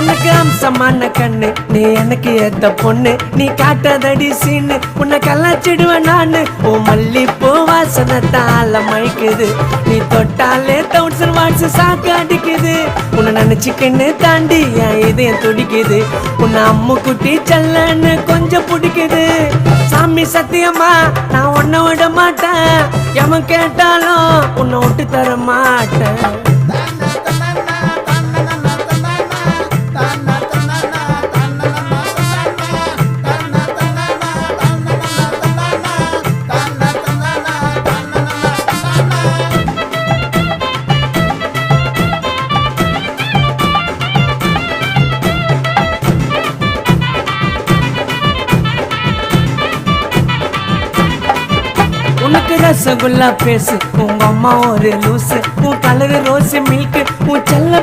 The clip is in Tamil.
உனக்கு அம்சமான கண்ணு, நீ எனக்கு ஏத்த பொண்ணு, நீ காட்டாதடி சீனு, உன்னை கலாச்சிடுவேன் நானு. உன் மல்லிப்பூ வாசனை தாள மயக்குது, நீ தொட்டாலே 1000 வாட்ஸ் சாக்கு அடிக்குது. உன்னை நினைச்சுக்கின்னு தாண்டி என் இதயம் துடிக்குது, உன்னை அம்மு குட்டி செல்லன்னு கொஞ்சம் பிடிக்குது. சாமி சத்தியமா நான் உன்னை விட மாட்டேன், எவன் கேட்டாலும் உன்னை விட்டு தர மாட்டேன். உனக்கு ரசகுல்லா பேசு, உங்க அம்மா ஒரு லூசு, உன் கலரு ரோஸ் மில்க், உன் செல்ல